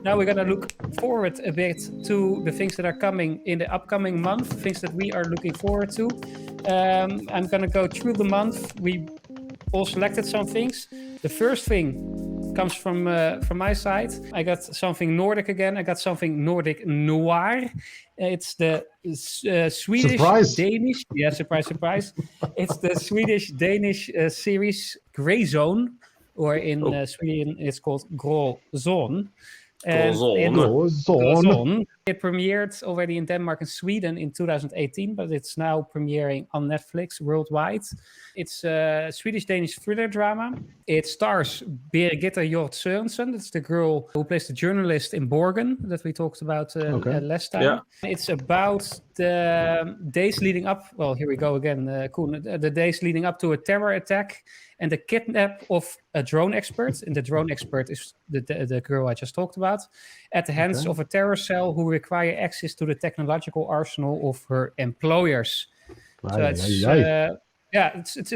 Now we're going to look forward a bit to the things that are coming in the upcoming month, things that we are looking forward to. I'm going to go through the month. We all selected some things. The first thing comes from my side. I got something Nordic again. I got something Nordic noir. It's the Swedish Surprise. Danish. Yeah, surprise, surprise. It's the Swedish Danish series Greyzone, or in Sweden it's called Greyzone. Greyzone. It premiered already in Denmark and Sweden in 2018, but it's now premiering on Netflix worldwide. It's a Swedish-Danish thriller drama. It stars Birgitta Hjort Sørensen. That's the girl who plays the journalist in Borgen that we talked about last time. Yeah. It's about the days leading up. Well, here we go again, Koen. The days leading up to a terror attack and the kidnap of a drone expert. And the drone expert is the girl I just talked about, at the hands of a terror cell who require access to the technological arsenal of her employers. It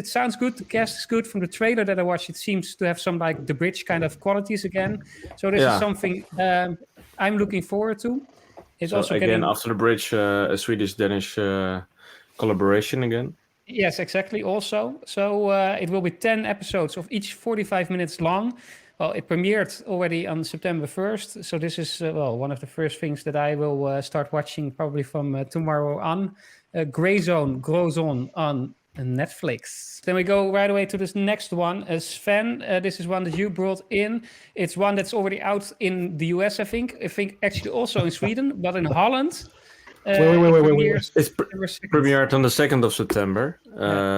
sounds good. The cast is good. From the trailer that I watched, it seems to have some like The Bridge kind of qualities again. So this is something I'm looking forward to. It's also again, after The Bridge, a Swedish-Danish collaboration again. Yes, exactly. Also, so it will be 10 episodes of each 45 minutes long. Well, it premiered already on September 1st. So this is, one of the first things that I will start watching probably from tomorrow on. Greyzone on Netflix. Then we go right away to this next one. Sven, this is one that you brought in. It's one that's already out in the US, I think. I think actually also in Sweden, but in Holland. Wait. It's premiered on the 2nd of September.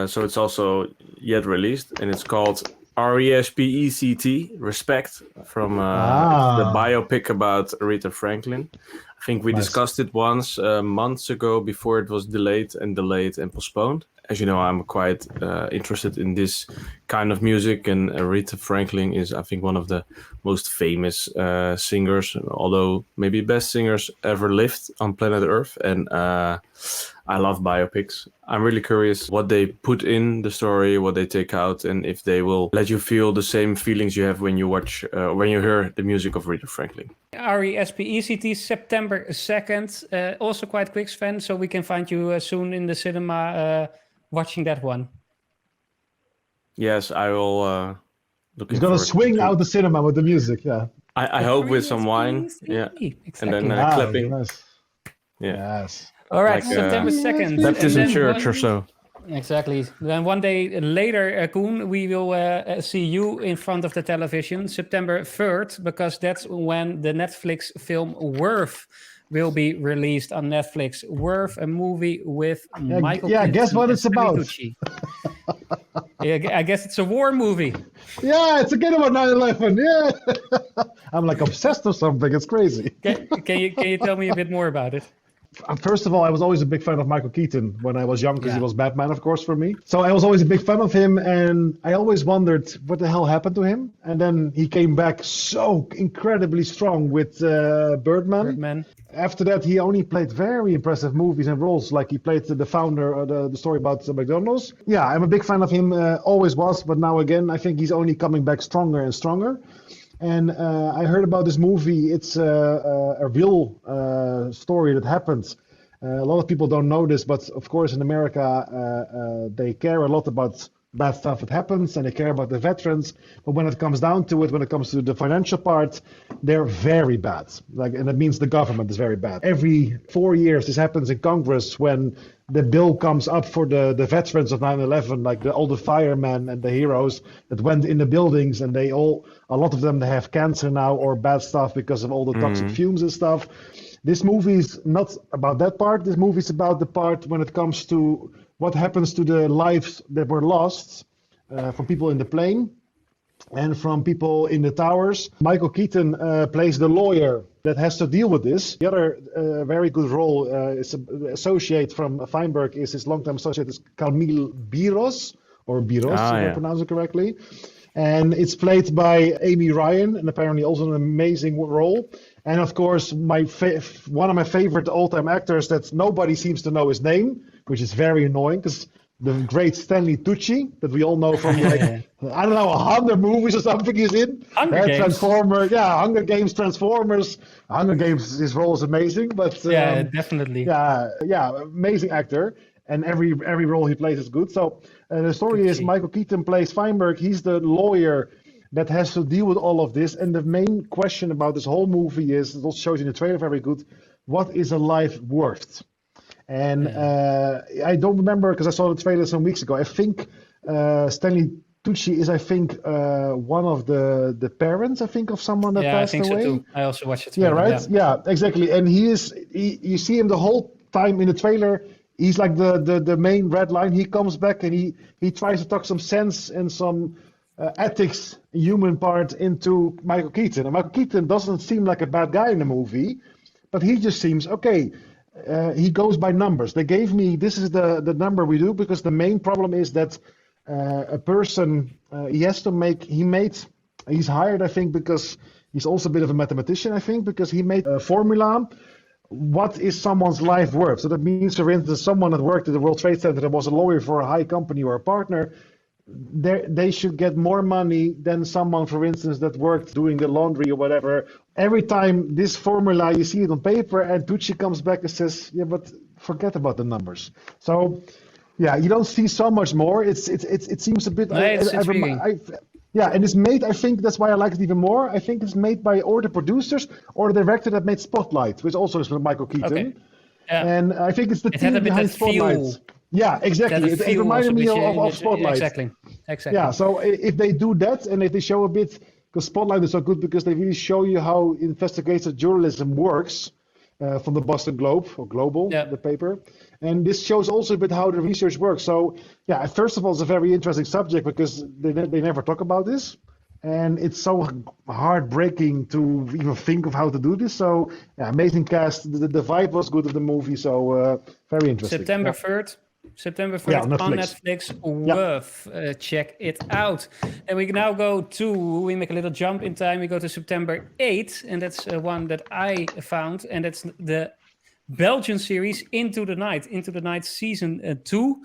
So it's also yet released. And it's called RESPECT, Respect, from the biopic about Aretha Franklin. I think we discussed it once months ago before it was delayed and postponed. As you know, I'm quite interested in this kind of music, and Aretha Franklin is, I think, one of the most famous singers, although maybe best singers ever lived on planet Earth. And I love biopics. I'm really curious what they put in the story, what they take out, and if they will let you feel the same feelings you have when you watch, when you hear the music of Aretha Franklin. RESPECT, September 2nd. Also quite quick, Sven, so we can find you soon in the cinema watching that one. Yes, I will. He's gonna swing out the cinema with the music. Yeah. I hope with some wine. Yeah. Exactly. And then clapping. Nice. Yeah. Yes. All right, Like, September 2nd. Baptism church or so. Exactly. Then one day later, Koen, we will see you in front of the television, September 3rd, because that's when the Netflix film Worth will be released on Netflix. Worth, a movie with Michael Keaton. Guess what it's about? I guess it's a war movie. Yeah, it's again about 9/11. Yeah. I'm like obsessed or something. It's crazy. Can you tell me a bit more about it? First of all, I was always a big fan of Michael Keaton when I was young, because he was Batman, of course, for me. So I was always a big fan of him, and I always wondered what the hell happened to him. And then he came back so incredibly strong with Birdman. After that, he only played very impressive movies and roles, like he played the founder of the story about McDonald's. Yeah, I'm a big fan of him, always was, but now again, I think he's only coming back stronger and stronger. And I heard about this movie. It's a real story that happened. A lot of people don't know this, but of course in America, they care a lot about bad stuff that happens, and they care about the veterans. But when it comes down to it, when it comes to the financial part, they're very bad. And that means the government is very bad. Every 4 years, this happens in Congress when the bill comes up for the veterans of 9/11, like all the firemen and the heroes that went in the buildings, and a lot of them, they have cancer now or bad stuff because of all the toxic fumes and stuff. This movie is not about that part. This movie is about the part when it comes to what happens to the lives that were lost from people in the plane and from people in the towers. Michael Keaton plays the lawyer that has to deal with this. The other very good role is associate from Feinberg, is his longtime associate is Camille Biros, if I pronounce it correctly. And it's played by Amy Ryan, and apparently also an amazing role. And of course, one of my favorite all-time actors that nobody seems to know his name, which is very annoying, because the great Stanley Tucci that we all know from like I don't know 100 movies or something he's in. Hunger Games. Transformers, Hunger Games, Transformers. Hunger Games, his role is amazing, but definitely. Amazing actor, and every role he plays is good. So the story is Michael Keaton plays Feinberg. He's the lawyer that has to deal with all of this, and the main question about this whole movie is, it also shows in the trailer very good, what is a life worth? And I don't remember because I saw the trailer some weeks ago. I think Stanley Tucci is, one of the parents, of someone that passed away. Yeah, I think so too. I also watched it. Yeah, right? Yeah, exactly. And you see him the whole time in the trailer. He's like the main red line. He comes back and he tries to talk some sense and some ethics, human part into Michael Keaton. And Michael Keaton doesn't seem like a bad guy in the movie, but he just seems okay. He goes by numbers. They gave me, this is the number we do, because the main problem is that a person, he's hired, I think, because he's also a bit of a mathematician, I think, because he made a formula. What is someone's life worth? So that means, for instance, someone that worked at the World Trade Center that was a lawyer for a high company or a partner, they should get more money than someone, for instance, that worked doing the laundry or whatever. Every time this formula, you see it on paper, and Tucci comes back and says, yeah, but forget about the numbers. So, yeah, you don't see so much more. It seems a bit... and it's made, I think that's why I like it even more. I think it's made by or the producers or the director that made Spotlight, which also is with Michael Keaton. Okay. Yeah. And I think it's the team behind Spotlight. Yeah, exactly. It reminded me of Spotlight. Exactly. Yeah, so if they do that and if they show a bit, because Spotlight is so good because they really show you how investigative journalism works from the Boston Globe or Global, the paper. And this shows also a bit how the research works. So, yeah, first of all, it's a very interesting subject because they never talk about this. And it's so heartbreaking to even think of how to do this. So, amazing cast. The vibe was good of the movie. So, very interesting. September 3rd. September 3rd on Netflix. Worth check it out. And we now we make a little jump in time. We go to September 8th, and that's one that I found, and that's the Belgian series Into the Night season 2.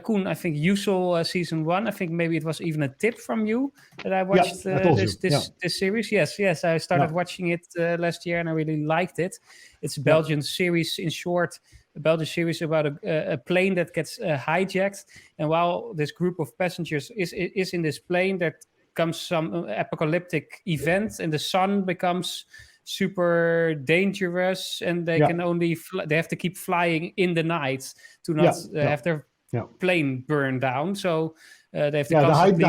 Koen, I think you saw season 1. I think maybe it was even a tip from you that I watched this series. Yes, I started watching it last year, and I really liked it. It's a Belgian series, in short. A Belgian series about a plane that gets hijacked, and while this group of passengers is in this plane, there comes some apocalyptic event, and the sun becomes super dangerous, and they can only they have to keep flying in the night to not have their plane burn down. So they have to the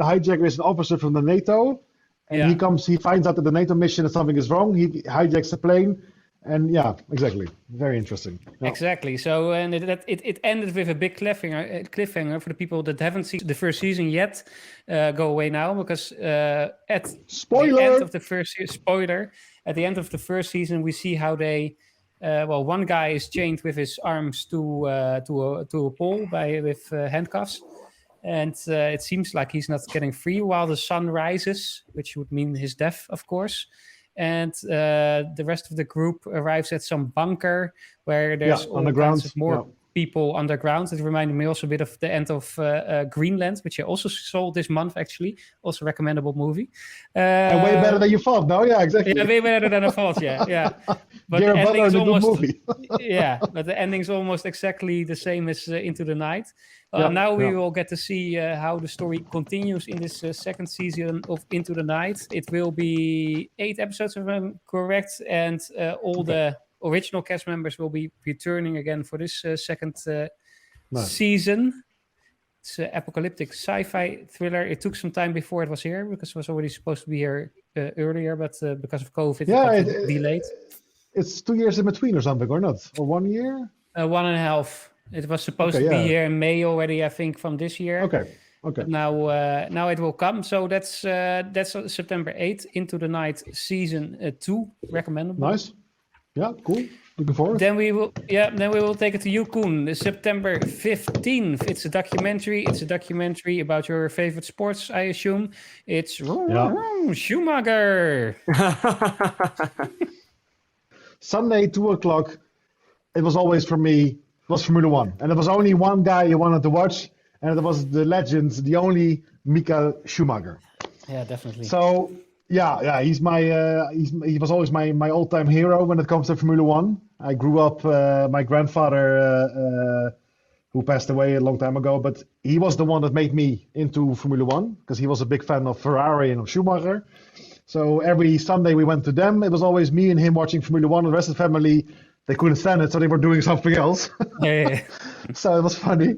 hijacker is an officer from the NATO, and he finds out that the NATO mission that something is wrong. He hijacks the plane. And exactly. Very interesting. Yeah. Exactly. So, and it ended with a big cliffhanger for the people that haven't seen the first season yet. Go away now, because at the end of the first at the end of the first season, we see how they. One guy is chained with his arms to a pole with handcuffs, and it seems like he's not getting free while the sun rises, which would mean his death, of course. And the rest of the group arrives at some bunker where there's all kinds of more people underground. It reminded me also a bit of the end of Greenland, which I also saw this month, actually. Also recommendable movie. And way better than you thought. No, yeah, exactly. Yeah, way better than I thought, yeah. But the ending is almost... movie. But the ending's almost exactly the same as Into the Night. Now we will get to see how the story continues in this second season of Into the Night. It will be 8 episodes, if I'm correct, and all the original cast members will be returning again for this second season. It's an apocalyptic sci-fi thriller. It took some time before it was here, because it was already supposed to be here earlier, but because of COVID, it got delayed. It's 2 years in between or something, or not? Or 1 year? 1.5. It was supposed to be here in May already, I think, from this year. Okay. But now it will come. So that's September 8th, Into the Night season 2, recommendable. Nice. Yeah, cool. Looking forward. Then we will take it to you, Koen. September 15th. It's a documentary. It's a documentary about your favorite sports, I assume. It's Schumacher. Sunday, 2:00. It was always for me was Formula One, and there was only one guy you wanted to watch, and it was the legend, the only Michael Schumacher. Yeah, definitely. So he's he was always my all-time hero when it comes to Formula One. I grew up, my grandfather, who passed away a long time ago, but he was the one that made me into Formula One because he was a big fan of Ferrari and of Schumacher. So every Sunday we went to them. It was always me and him watching Formula One, and the rest of the family, they couldn't stand it, so they were doing something else. Yeah. So it was funny.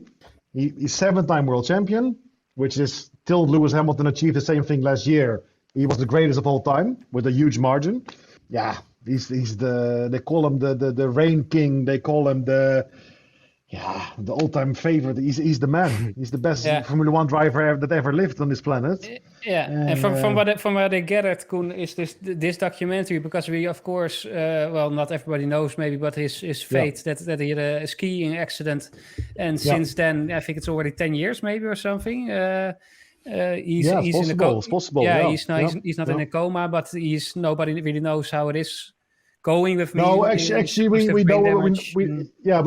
He's 7-time world champion, which is till Lewis Hamilton achieved the same thing last year. He was the greatest of all time with a huge margin. Yeah, he's they call him the Rain King. They call him the all-time favorite. He's the man. He's the best Formula One driver that ever lived on this planet. Yeah, and from what I gathered, Koen, is this documentary, because we, of course, not everybody knows maybe, but his fate, that he had a skiing accident, and since then, I think it's already 10 years maybe or something. He's in a coma. It's possible. Yeah, he's not in a coma, but nobody really knows how it is going with me. No, actually, we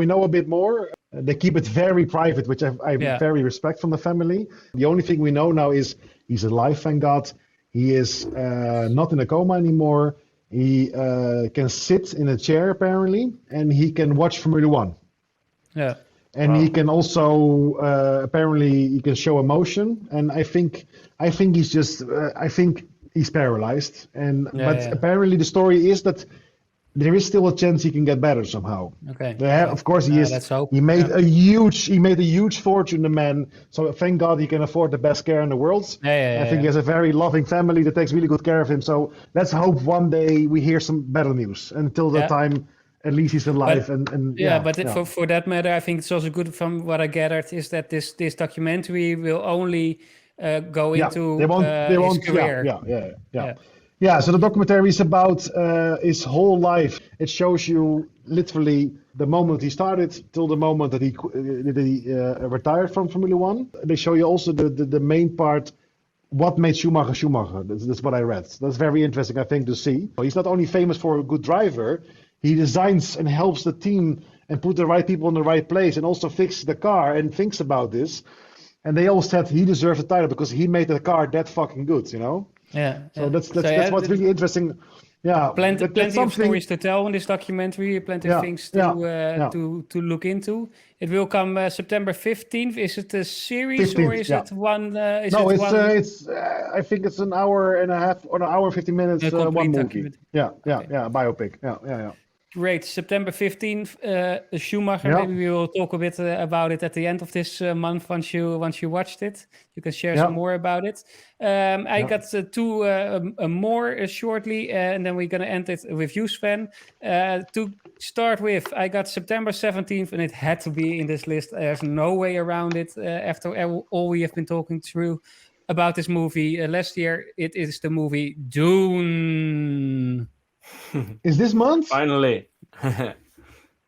know a bit more. They keep it very private, which I very respect from the family. The only thing we know now is he's alive, thank God. He is not in a coma anymore. He can sit in a chair apparently, and he can watch Formula One. Yeah. And he can also apparently he can show emotion. And I think he's just I think he's paralyzed. Apparently the story is that there is still a chance he can get better somehow. Okay. Of course he is. Let's hope. He made a huge fortune, the man. So thank God he can afford the best care in the world. I think he has a very loving family that takes really good care of him. So let's hope one day we hear some better news. Until that time, at least he's alive. For that matter, I think it's also good from what I gathered is that this documentary will only go into his career. Yeah, so the documentary is about his whole life. It shows you literally the moment he started till the moment that he retired from Formula One. They show you also the main part, what made Schumacher Schumacher. That's what I read. That's very interesting, I think, to see. He's not only famous for a good driver, he designs and helps the team and put the right people in the right place and also fixes the car and thinks about this. And they all said he deserves the title because he made the car that fucking good, you know? So that's what's really interesting. Yeah, plenty of stories to tell in this documentary. Plenty of things to look into. It will come September 15th. Is it a series 15th, or is it one? It's I think it's an hour and a half or an hour and 50 minutes. One movie. Biopic. Yeah. Great. September 15th, Schumacher. Maybe we will talk a bit about it at the end of this month once you watched it. You can share some more about it. I got two more shortly, and then we're going to end it with you, Sven. To start with, I got September 17th, and it had to be in this list. There's no way around it after all we have been talking through about this movie last year. It is the movie Dune. Is this month? Finally.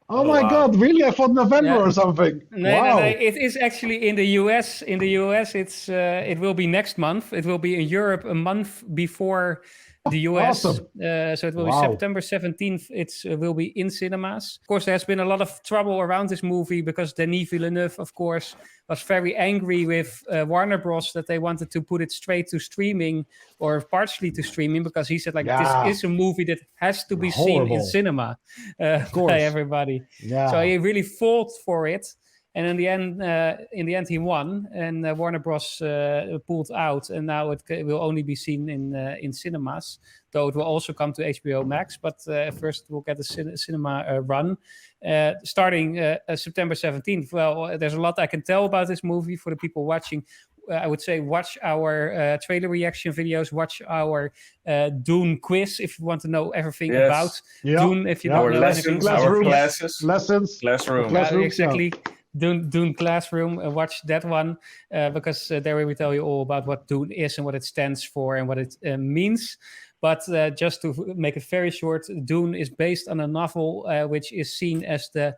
Oh my God! Really? I thought November or something. No, it is actually in the US. In the US, it will be next month. It will be in Europe a month before the US. Awesome. So it will be September 17th. It will be in cinemas. Of course, there's been a lot of trouble around this movie because Denis Villeneuve, of course, was very angry with Warner Bros. That they wanted to put it straight to streaming or partially to streaming because he said this is a movie that has to be seen in cinema by everybody. Yeah. So he really fought for it. And in the end, he won, and Warner Bros. Pulled out, and now it will only be seen in cinemas. Though it will also come to HBO Max, but first we'll get a cinema run starting September 17th. Well, there's a lot I can tell about this movie for the people watching. I would say watch our trailer reaction videos, watch our Dune quiz if you want to know everything about Dune. If you don't know anything, our lessons, classroom, exactly. Dune Classroom, watch that one because there we tell you all about what Dune is and what it stands for and what it means. But just to make it very short, Dune is based on a novel which is seen as the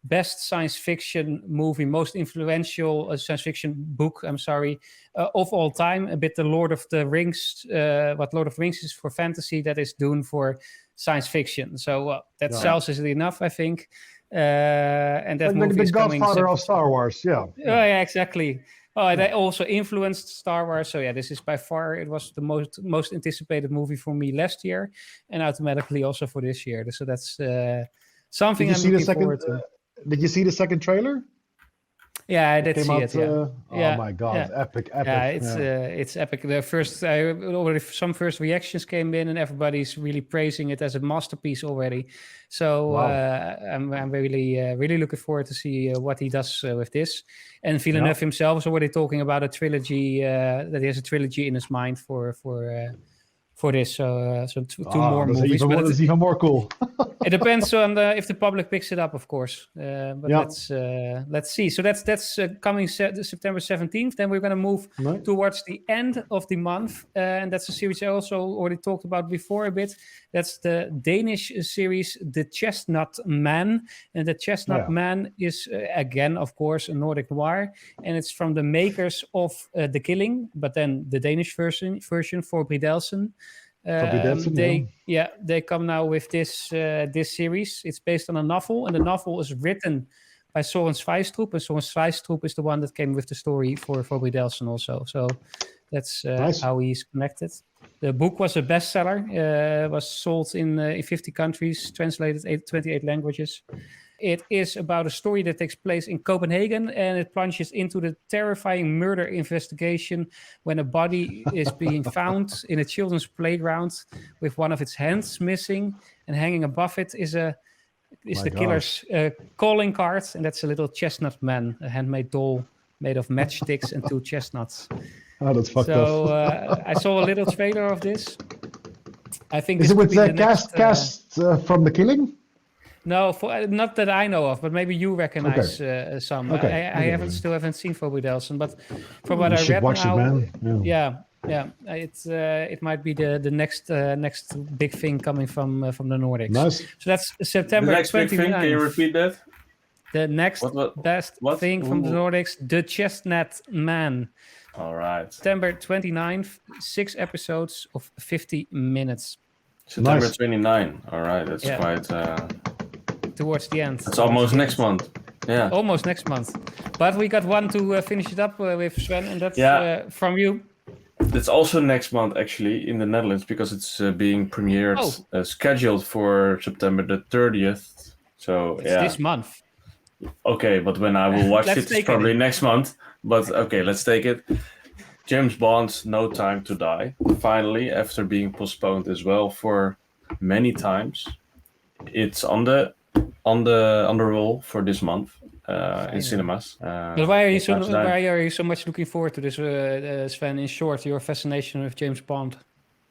best science fiction movie, most influential science fiction book, of all time. A bit the Lord of the Rings, what Lord of the Rings is for fantasy, that is Dune for science fiction. So that sells it enough, I think. And that Like movie the is coming. Godfather of Star Wars, yeah. Oh, yeah, exactly. Oh, they also influenced Star Wars. So yeah, this is by far, it was the most anticipated movie for me last year, and automatically also for this year. So that's something I'm looking forward to. Did you see the second trailer? Yeah, I did Came see out, it. Yeah. oh my God, Yeah. epic. Yeah, it's epic. The first, already some first reactions came in, and everybody's really praising it as a masterpiece already. So Wow. I'm really looking forward to see what he does with this. And Villeneuve himself is already talking about a trilogy. That he has a trilogy in his mind for this. So two more movies. That's even more cool. It depends on if the public picks it up, of course. But let's see. So that's coming September 17th. Then we're going to move towards the end of the month, and that's a series I also already talked about before a bit. That's the Danish series, The Chestnut Man, and The Chestnut Man is again, of course, a Nordic noir, and it's from the makers of The Killing, but then the Danish version for Bridelsen. They come now with this series. It's based on a novel, and the novel is written by Soren Sveistrup, and Soren Sveistrup is the one that came with the story for Bridelsen also. So that's how he's connected. The book was a bestseller. Was sold in 50 countries, translated 28 languages. It is about a story that takes place in Copenhagen, and it plunges into the terrifying murder investigation when a body is being found in a children's playground with one of its hands missing, and hanging above it is the killer's calling card, and that's a little chestnut man, a handmade doll made of matchsticks and 2 chestnuts. Oh, that's fucked up. I saw a little trailer of this. I think is this it with the cast from The Killing? No, not that I know of, but maybe you recognize some. Okay. I still haven't seen for Bridelsen, but from what I read now, it might be the next big thing coming from the Nordics. Nice. So that's September 29th. Big thing, can you repeat that? The next best thing from the Nordics, The Chestnut Man. All right. September 29th, 6 episodes of 50 minutes. September 29. All right, that's quite... towards the end. It's almost next month. Yeah. Almost next month. But we got one to finish it up with, Sven, and that's from you. It's also next month, actually, in the Netherlands, because it's being premiered, scheduled for September the 30th. So, it's this month. Okay, but when I will watch it's probably next month. But okay, let's take it. James Bond's No Time to Die. Finally, after being postponed as well for many times, it's on the roll for this month in cinemas. But why are you so much looking forward to this, Sven? In short, your fascination with James Bond.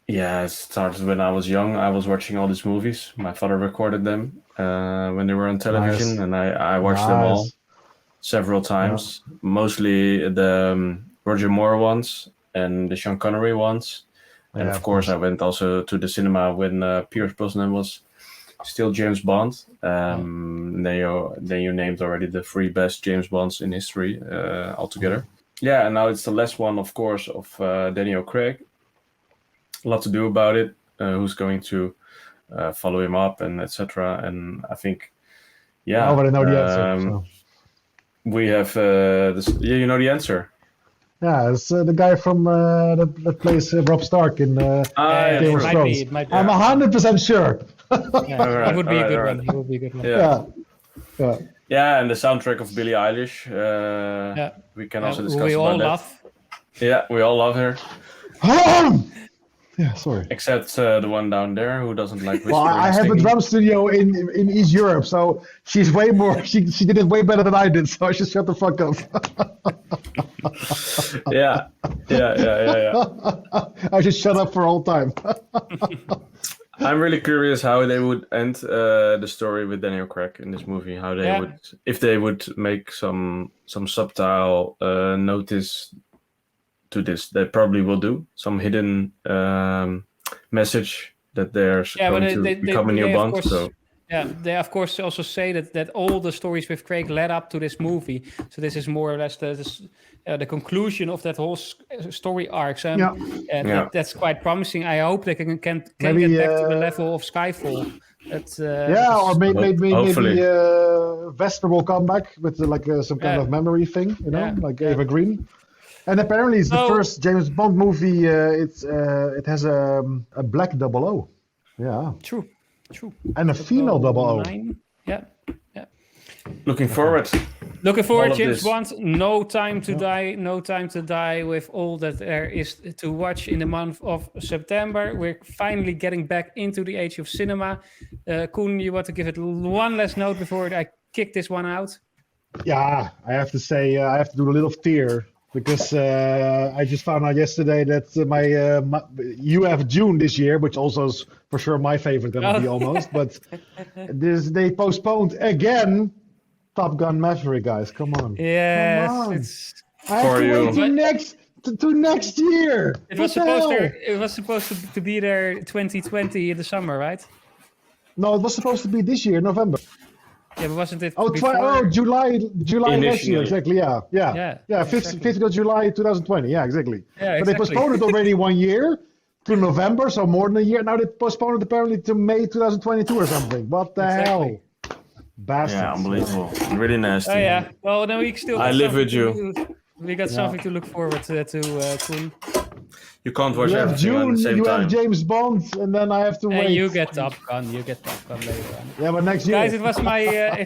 Yeah, it started when I was young. I was watching all these movies. My father recorded them when they were on television, and I watched them all several times. Mostly the Roger Moore ones and the Sean Connery ones. And of course, I went also to the cinema when Pierce Brosnan was still James Bond. Then you named already the 3 best James Bonds in history altogether. Yeah, and now it's the last one, of course, of Daniel Craig. A lot to do about it. Who's going to follow him up and etc. And I think, I already know the answer. So. We have you know the answer. Yeah, it's the guy from that plays Rob Stark in Game of Thrones. I'm 100% sure. It would be a good one. It would be a good one. Yeah, and the soundtrack of Billie Eilish. We can also discuss we all about love. that. Yeah, we all love her. Yeah, sorry. Except the one down there who doesn't like whispering. Well, I have a drum studio in East Europe, so she's way more. She did it way better than I did, so I should shut the fuck up. Yeah. I should shut up for all time. I'm really curious how they would end the story with Daniel Craig in this movie. How they would, if they would make some subtle notice to this. They probably will do some hidden message that they're going to become a new Bond. Yeah, they of course also say that all the stories with Craig led up to this movie. So this is more or less the conclusion of that whole story arc. So that's quite promising. I hope they can get back to the level of Skyfall Or maybe hopefully. Vesper will come back with some kind of memory thing, like Eva Green. And apparently it's the first James Bond movie. It has a black 00. Yeah. True. And a female 00. Yeah. Looking forward. James Bond. No time to die. No time to die with all that there is to watch in the month of September. We're finally getting back into the age of cinema. Koen, you want to give it one last note before I kick this one out? Yeah, I have to say, I have to do a little tear because I just found out yesterday that you have Dune this year, which also is for sure my favorite going to be almost. But they postponed again Top Gun Maverick, guys. Come on. Yes, come on. it's I have to wait to next year. It was supposed to be there 2020 in the summer, right? No, it was supposed to be this year, November. Yeah, but wasn't it? July next year, exactly. Yeah. 5th exactly. of July 2020. Yeah, exactly. Yeah, but they postponed it already 1 year to November, so more than a year. Now they postponed it apparently to May 2022 or something. What the hell? Bastards. Yeah, unbelievable. Really nasty. Oh yeah. Well, then we still. I live with you. We got something to look forward to, Koen. You can't watch you have everything Dune, at the same you time. have James Bond, and then I have to wait. And you get Top Gun. later on. Yeah, but next year. Guys, it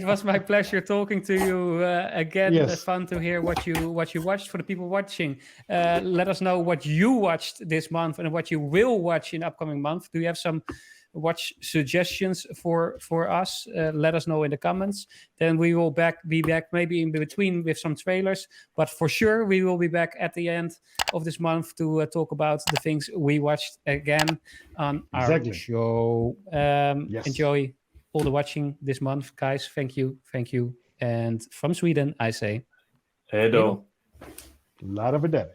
was my pleasure talking to you again. Yes. Fun to hear what you watched. For the people watching, let us know what you watched this month and what you will watch in upcoming month. Do you have some watch suggestions for us? Let us know in the comments. Then we will be back maybe in between with some trailers, but for sure we will be back at the end of this month to talk about the things we watched again on our show. Enjoy all the watching this month, guys. Thank you. And from Sweden I say Hej då. Lot of a day.